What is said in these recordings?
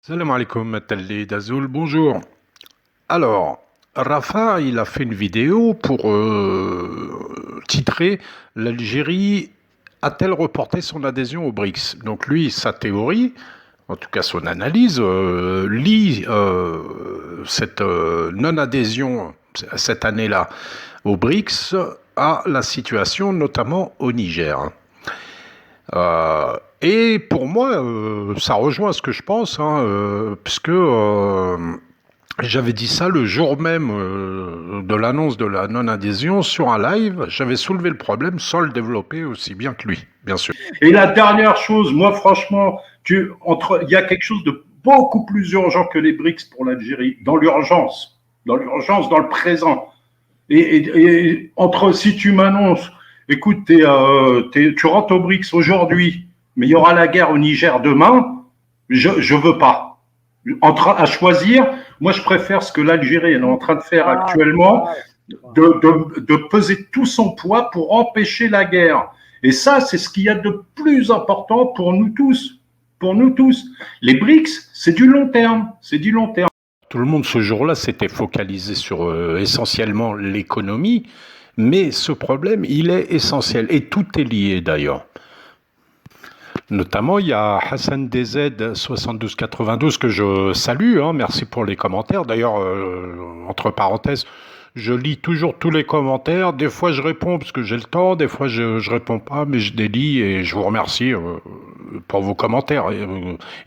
Salam alaikum, Talli Dazoul, bonjour. Alors, Rafa, il a fait une vidéo pour titrer «L'Algérie a-t-elle reporté son adhésion aux BRICS?» Donc lui, sa théorie, en tout cas son analyse, lie cette non-adhésion cette année-là aux BRICS à la situation notamment au Niger. Et pour moi, ça rejoint ce que je pense, hein, puisque j'avais dit ça le jour même de l'annonce de la non-adhésion sur un live. J'avais soulevé le problème sans le développer aussi bien que lui, bien sûr. Et la dernière chose, moi franchement, il y a quelque chose de beaucoup plus urgent que les BRICS pour l'Algérie, dans l'urgence, dans le présent. Et entre si tu m'annonces, écoute, tu rentres aux BRICS aujourd'hui, mais il y aura la guerre au Niger demain, je veux pas. À choisir, moi je préfère ce que l'Algérie est en train de faire actuellement, de peser tout son poids pour empêcher la guerre. Et ça, c'est ce qu'il y a de plus important pour nous tous. Pour nous tous. Les BRICS, c'est du long terme. C'est du long terme. Tout le monde ce jour-là s'était focalisé sur essentiellement l'économie, mais ce problème, il est essentiel et tout est lié d'ailleurs. Notamment, il y a Hassan DZ 7292 que je salue, hein, merci pour les commentaires. D'ailleurs, entre parenthèses, je lis toujours tous les commentaires. Des fois, je réponds parce que j'ai le temps. Des fois, je réponds pas, mais je les lis et je vous remercie pour vos commentaires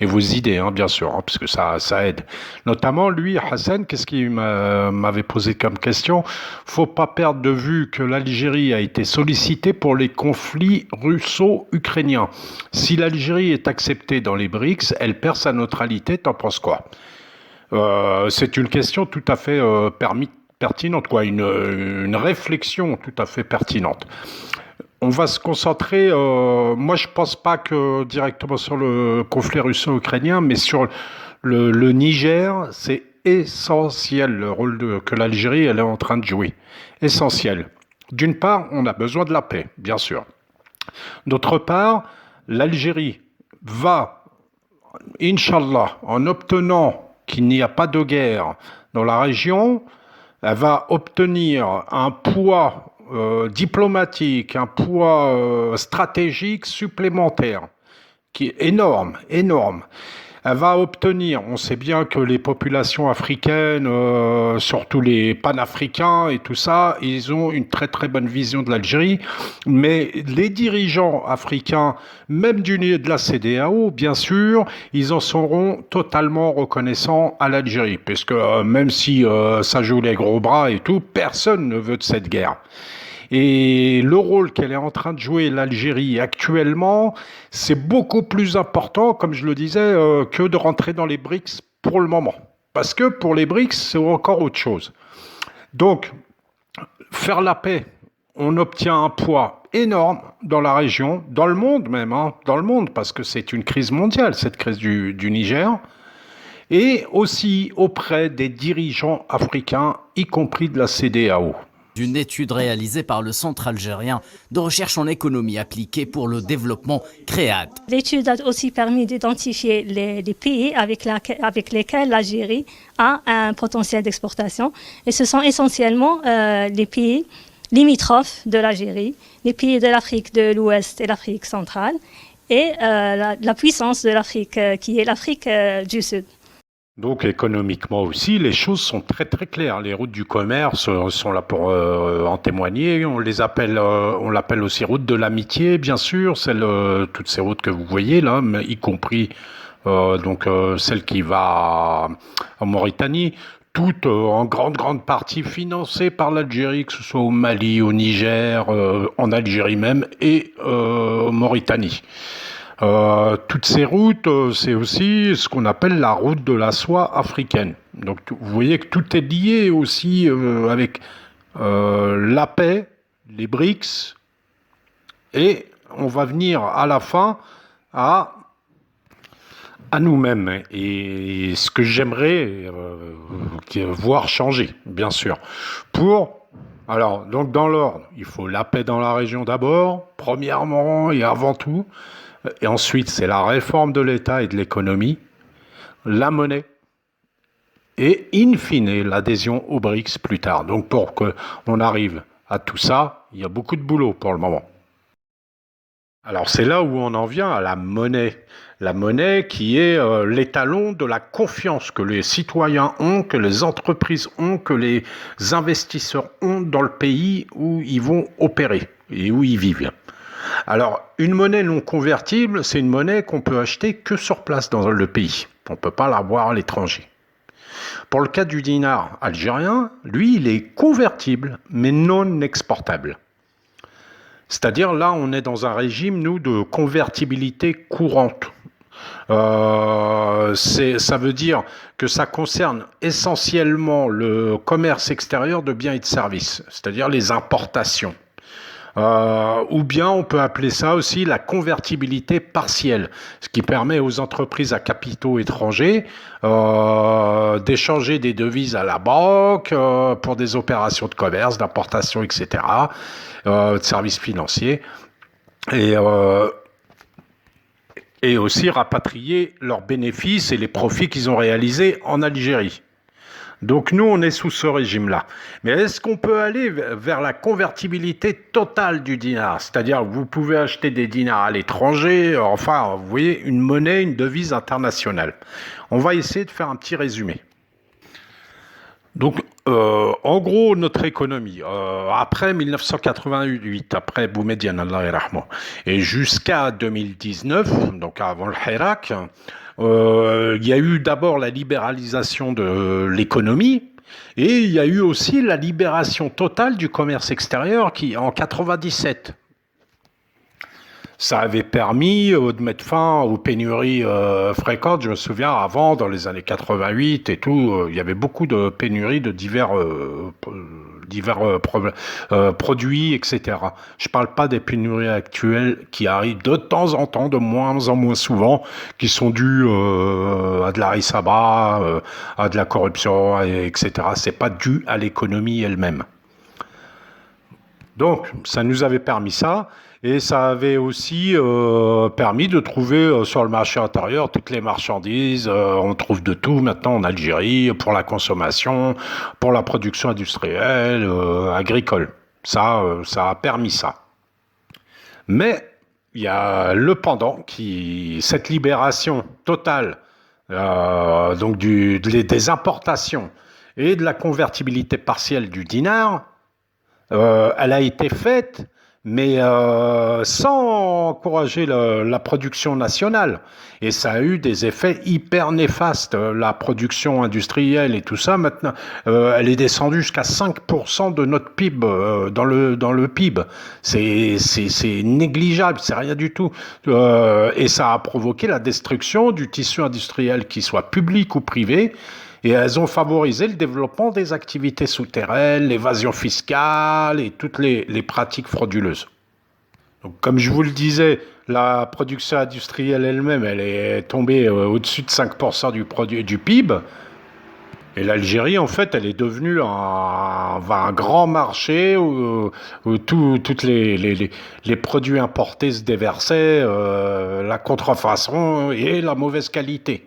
et vos idées, hein, bien sûr, hein, parce que ça aide. Notamment, lui, Hassan, qu'est-ce qu'il m'avait posé comme question? Faut pas perdre de vue que l'Algérie a été sollicitée pour les conflits russo-ukrainiens. Si l'Algérie est acceptée dans les BRICS, elle perd sa neutralité. T'en penses quoi? C'est une question tout à fait pertinente, quoi, une réflexion tout à fait pertinente. On va se concentrer, moi je pense pas que directement sur le conflit russo-ukrainien, mais sur le Niger, c'est essentiel le rôle que l'Algérie elle est en train de jouer. Essentiel. D'une part, on a besoin de la paix, bien sûr. D'autre part, l'Algérie va, Inch'Allah, en obtenant qu'il n'y a pas de guerre dans la région, elle va obtenir un poids diplomatique, un poids stratégique supplémentaire, qui est énorme, énorme. Elle va obtenir, on sait bien que les populations africaines, surtout les panafricains et tout ça, ils ont une très très bonne vision de l'Algérie, mais les dirigeants africains, même de la CEDEAO, bien sûr, ils en seront totalement reconnaissants à l'Algérie, puisque même si ça joue les gros bras et tout, personne ne veut de cette guerre. Et le rôle qu'elle est en train de jouer l'Algérie actuellement, c'est beaucoup plus important, comme je le disais, que de rentrer dans les BRICS pour le moment. Parce que pour les BRICS, c'est encore autre chose. Donc, faire la paix, on obtient un poids énorme dans la région, dans le monde même, hein, dans le monde, parce que c'est une crise mondiale, cette crise du Niger, et aussi auprès des dirigeants africains, y compris de la CEDEAO. D'une étude réalisée par le Centre algérien de recherche en économie appliquée pour le développement, CREAD. L'étude a aussi permis d'identifier les pays avec lesquels l'Algérie a un potentiel d'exportation. Et ce sont essentiellement les pays limitrophes de l'Algérie, les pays de l'Afrique de l'Ouest et l'Afrique centrale, et la puissance de l'Afrique, qui est l'Afrique du Sud. Donc économiquement aussi, les choses sont très très claires. Les routes du commerce sont là pour en témoigner. On l'appelle aussi route de l'amitié, bien sûr. Toutes ces routes que vous voyez là, mais y compris celle qui va en Mauritanie, toutes en grande partie financées par l'Algérie, que ce soit au Mali, au Niger, en Algérie même et en Mauritanie. Toutes ces routes, c'est aussi ce qu'on appelle la route de la soie africaine. Donc vous voyez que tout est lié aussi avec la paix, les BRICS, et on va venir à la fin à nous-mêmes. Et ce que j'aimerais voir changer, bien sûr. Alors, donc dans l'ordre, il faut la paix dans la région d'abord, premièrement et avant tout. Et ensuite, c'est la réforme de l'État et de l'économie. la monnaie et, in fine, l'adhésion aux BRICS plus tard. Donc pour qu'on arrive à tout ça, il y a beaucoup de boulot pour le moment. Alors c'est là où on en vient à la monnaie. La monnaie qui est l'étalon de la confiance que les citoyens ont, que les entreprises ont, que les investisseurs ont dans le pays où ils vont opérer et où ils vivent. Alors une monnaie non convertible, c'est une monnaie qu'on peut acheter que sur place dans le pays. On ne peut pas l'avoir à l'étranger. Pour le cas du dinar algérien, lui, il est convertible mais non exportable. C'est-à-dire là, on est dans un régime, nous, de convertibilité courante. Ça veut dire que ça concerne essentiellement le commerce extérieur de biens et de services, c'est-à-dire les importations. Ou bien on peut appeler ça aussi la convertibilité partielle, ce qui permet aux entreprises à capitaux étrangers d'échanger des devises à la banque pour des opérations de commerce, d'importation, etc., de services financiers, et aussi rapatrier leurs bénéfices et les profits qu'ils ont réalisés en Algérie. Donc nous, on est sous ce régime-là. Mais est-ce qu'on peut aller vers la convertibilité totale du dinar? C'est-à-dire que vous pouvez acheter des dinars à l'étranger, enfin, vous voyez, une monnaie, une devise internationale. On va essayer de faire un petit résumé. Donc, en gros, notre économie, après 1988, après Boumediene, Allah yarahmou, et jusqu'à 2019, donc avant le Hirak, il y a eu d'abord la libéralisation de l'économie, et il y a eu aussi la libération totale du commerce extérieur qui, en 97. Ça avait permis de mettre fin aux pénuries fréquentes. Je me souviens, avant, dans les années 88 et tout, il y avait beaucoup de pénuries de divers produits, etc. Je parle pas des pénuries actuelles qui arrivent de temps en temps, de moins en moins souvent, qui sont dues à de la risaba, à de la corruption, etc. C'est pas dû à l'économie elle-même. Donc, ça nous avait permis ça. Et ça avait aussi permis de trouver sur le marché intérieur toutes les marchandises. On trouve de tout maintenant en Algérie pour la consommation, pour la production industrielle, agricole. Ça a permis ça. Mais il y a le pendant cette libération totale donc des importations et de la convertibilité partielle du dinar, elle a été faite mais sans encourager la production nationale. Et ça a eu des effets hyper néfastes. La production industrielle et tout ça, maintenant, elle est descendue jusqu'à 5% de notre PIB, dans le PIB. C'est négligeable, c'est rien du tout. Et ça a provoqué la destruction du tissu industriel, qu'il soit public ou privé. Et elles ont favorisé le développement des activités souterraines, l'évasion fiscale et toutes les pratiques frauduleuses. Donc, comme je vous le disais, la production industrielle elle-même, elle est tombée au-dessus de 5% du PIB. Et l'Algérie, en fait, elle est devenue un grand marché où tous les produits importés se déversaient, la contrefaçon et la mauvaise qualité.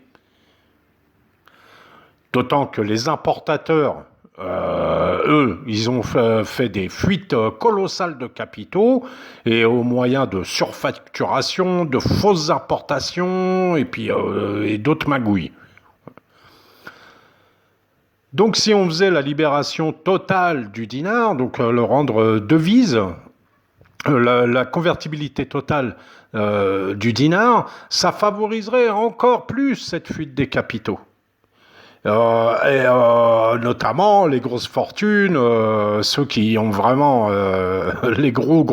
D'autant que les importateurs, eux, ils ont fait des fuites colossales de capitaux et au moyen de surfacturation, de fausses importations et puis et d'autres magouilles. Donc si on faisait la libération totale du dinar, donc le rendre devise, la convertibilité totale du dinar, ça favoriserait encore plus cette fuite des capitaux. Notamment les grosses fortunes, ceux qui ont vraiment les gros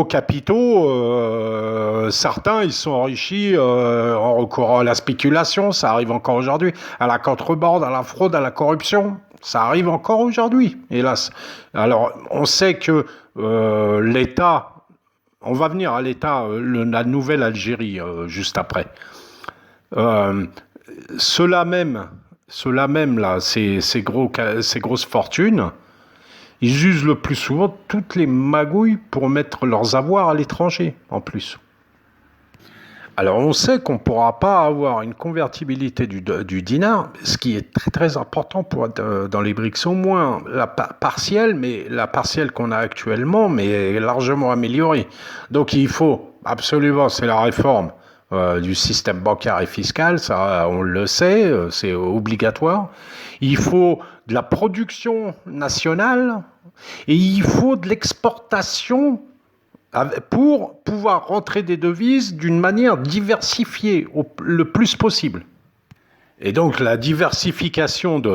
capitaux, certains ils sont enrichis en recourant à la spéculation, ça arrive encore aujourd'hui, à la contrebande, à la fraude, à la corruption, ça arrive encore aujourd'hui, hélas. Alors on sait que l'État, on va venir à l'État, la nouvelle Algérie juste après. Ceux-là même là, ces grosses fortunes, ils usent le plus souvent toutes les magouilles pour mettre leurs avoirs à l'étranger, en plus. Alors on sait qu'on ne pourra pas avoir une convertibilité du dinar, ce qui est très très important pour être dans les BRICS, au moins la partielle, mais la partielle qu'on a actuellement, mais largement améliorée. Donc il faut absolument, c'est la réforme du système bancaire et fiscal, ça on le sait, c'est obligatoire. Il faut de la production nationale et il faut de l'exportation pour pouvoir rentrer des devises d'une manière diversifiée le plus possible. Et donc la diversification de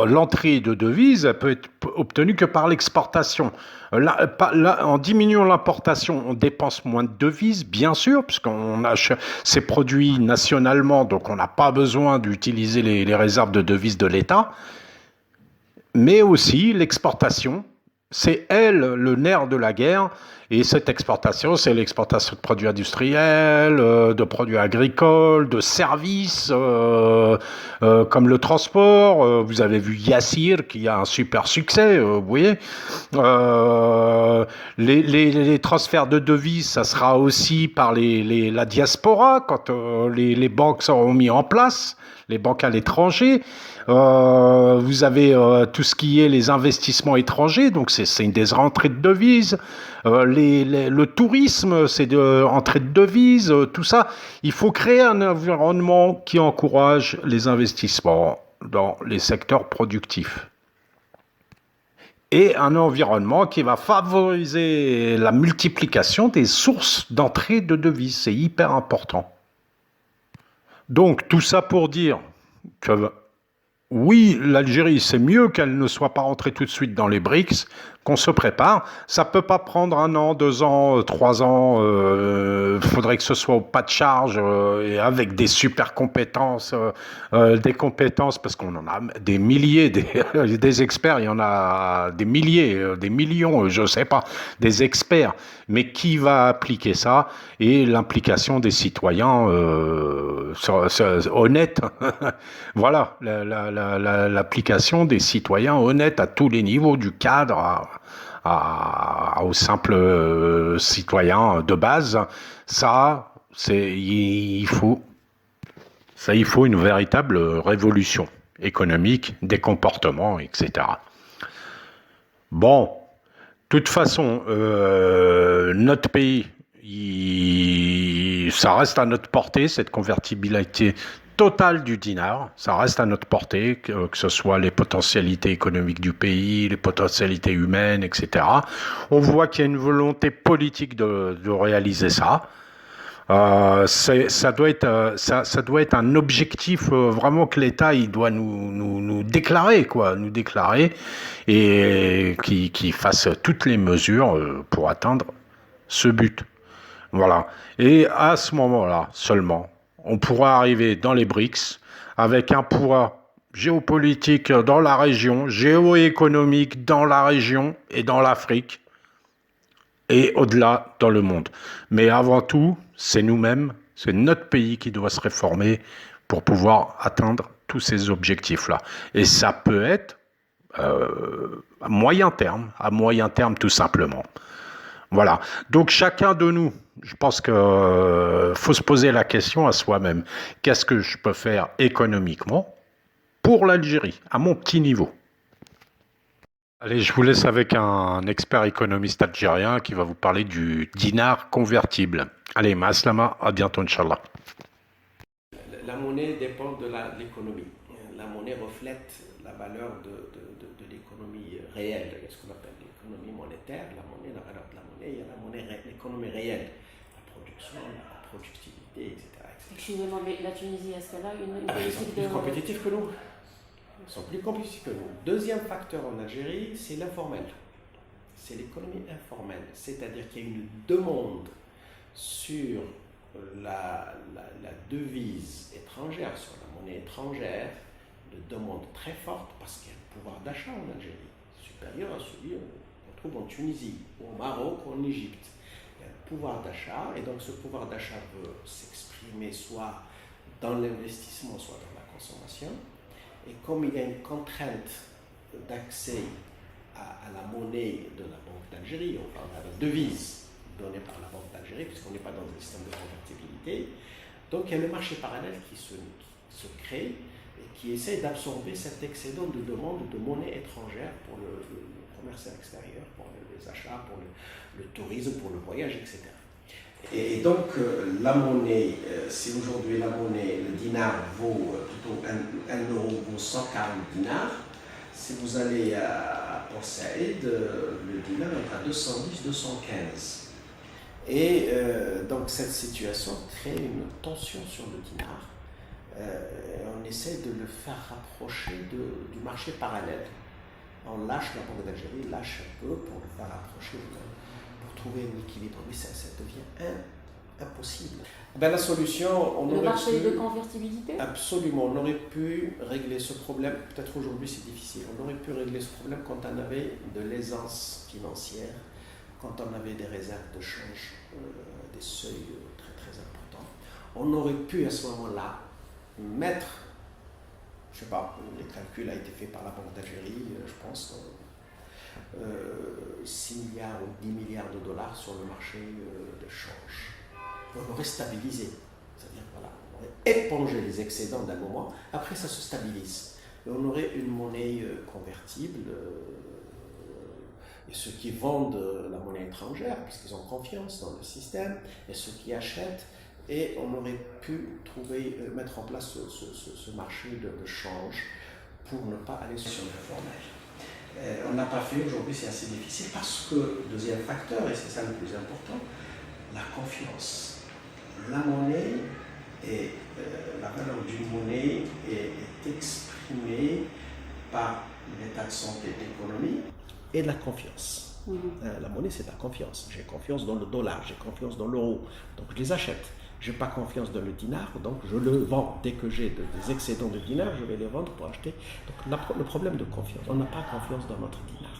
l'entrée de devises elle peut être obtenue que par l'exportation. En diminuant l'importation, on dépense moins de devises, bien sûr, puisqu'on achète ces produits nationalement, donc on n'a pas besoin d'utiliser les réserves de devises de l'État. Mais aussi l'exportation, c'est elle le nerf de la guerre. Et cette exportation, c'est l'exportation de produits industriels, de produits agricoles, de services, comme le transport. Vous avez vu Yassir qui a un super succès, vous voyez. Les transferts de devises, ça sera aussi par la diaspora, quand les banques seront mis en place, les banques à l'étranger. Vous avez tout ce qui est les investissements étrangers, donc c'est une des rentrées de devises. Le tourisme, c'est de entrée de devises, tout ça. Il faut créer un environnement qui encourage les investissements dans les secteurs productifs. Et un environnement qui va favoriser la multiplication des sources d'entrée de devises. C'est hyper important. Donc tout ça pour dire que oui, l'Algérie, c'est mieux qu'elle ne soit pas rentrée tout de suite dans les BRICS, qu'on se prépare. Ça peut pas prendre 1 an, 2 ans, 3 ans. Faudrait que ce soit au pas de charge et avec des super compétences, des compétences, parce qu'on en a des milliers, des experts, il y en a des milliers, des millions, je sais pas, des experts. Mais qui va appliquer ça? Et l'implication des citoyens honnêtes. Voilà, l'application des citoyens honnêtes à tous les niveaux, du cadre aux simples citoyens de base. Ça, il faut une véritable révolution économique, des comportements, etc. Bon, de toute façon, notre pays, ça reste à notre portée, cette convertibilité totale du dinar, ça reste à notre portée, que ce soit les potentialités économiques du pays, les potentialités humaines, etc. On voit qu'il y a une volonté politique de réaliser ça. Ça doit être un objectif vraiment que l'État il doit nous déclarer, quoi, nous déclarer, et qui fasse toutes les mesures pour atteindre ce but. Voilà. Et à ce moment-là seulement, on pourra arriver dans les BRICS avec un poids géopolitique dans la région, géoéconomique dans la région et dans l'Afrique, et au-delà dans le monde. Mais avant tout, c'est nous-mêmes, c'est notre pays qui doit se réformer pour pouvoir atteindre tous ces objectifs-là. Et ça peut être à moyen terme tout simplement. Voilà. Donc chacun de nous, je pense qu'il faut se poser la question à soi-même. Qu'est-ce que je peux faire économiquement pour l'Algérie, à mon petit niveau? Allez, je vous laisse avec un expert économiste algérien qui va vous parler du dinar convertible. Allez, ma'aslama, à bientôt, Inch'Allah. La monnaie dépend de l'économie. La monnaie reflète la valeur de l'économie réelle, ce qu'on appelle l'économie monétaire. La monnaie, la valeur de la monnaie, il y a l'économie réelle, la production, la productivité, etc. Excusez-moi, mais la Tunisie, est-ce qu'elle a une Ils sont politique plus de... compétitifs que nous. Ils sont plus compétitifs que nous. Deuxième facteur en Algérie, c'est l'informel. C'est l'économie informelle. C'est-à-dire qu'il y a une demande sur la devise étrangère, sur la monnaie étrangère, une demande très forte parce qu'il y a un pouvoir d'achat en Algérie supérieur à celui qu'on trouve en Tunisie, ou au Maroc, ou en Égypte. Il y a un pouvoir d'achat, et donc ce pouvoir d'achat peut s'exprimer soit dans l'investissement, soit dans la consommation. Et comme il y a une contrainte d'accès à la monnaie de la Banque d'Algérie, enfin à la devise donnée par la Banque d'Algérie, puisqu'on n'est pas dans un système de convertibilité, Donc il y a le marché parallèle qui se crée et qui essaie d'absorber cet excédent de demande de monnaie étrangère pour le commerce extérieur, pour les achats, pour le tourisme, pour le voyage, etc. Et donc la monnaie, si aujourd'hui la monnaie, le dinar vaut plutôt 1 euro vaut 140 dinars, si vous allez à Port Saïd, le dinar est à 210, 215. Et donc cette situation crée une tension sur le dinar. On essaie de le faire rapprocher du marché parallèle. On lâche, la Banque d'Algérie lâche un peu pour le faire rapprocher, pour trouver un équilibre. Mais ça devient impossible. Ben, la solution, on Le aurait marché pu, de convertibilité? absolument, on aurait pu régler ce problème. Peut-être aujourd'hui c'est difficile. On aurait pu régler ce problème quand on avait de l'aisance financière, quand on avait des réserves de change, des seuils très très importants. On aurait pu à ce moment-là mettre, je ne sais pas, les calculs a été fait par la Banque d'Algérie, je pense, 6 milliards ou 10 milliards de dollars sur le marché de change. On aurait stabilisé, c'est-à-dire voilà, on aurait épongé les excédents d'un moment, après ça se stabilise. Et on aurait une monnaie convertible, et ceux qui vendent la monnaie étrangère, puisqu'ils ont confiance dans le système, et ceux qui achètent, et on aurait pu mettre en place ce marché de change pour ne pas aller sur le formel. On n'a pas fait aujourd'hui, c'est assez difficile, parce que, deuxième facteur, et c'est ça le plus important, la confiance. La monnaie et la valeur d'une monnaie est exprimée par l'état de santé de l'économie et de la confiance. La monnaie, c'est la confiance. J'ai confiance dans le dollar, j'ai confiance dans l'euro, donc je les achète. Je n'ai pas confiance dans le dinar, donc je le vends. Dès que j'ai des excédents de dinar, je vais les vendre pour acheter. Donc le problème de confiance, on n'a pas confiance dans notre dinar.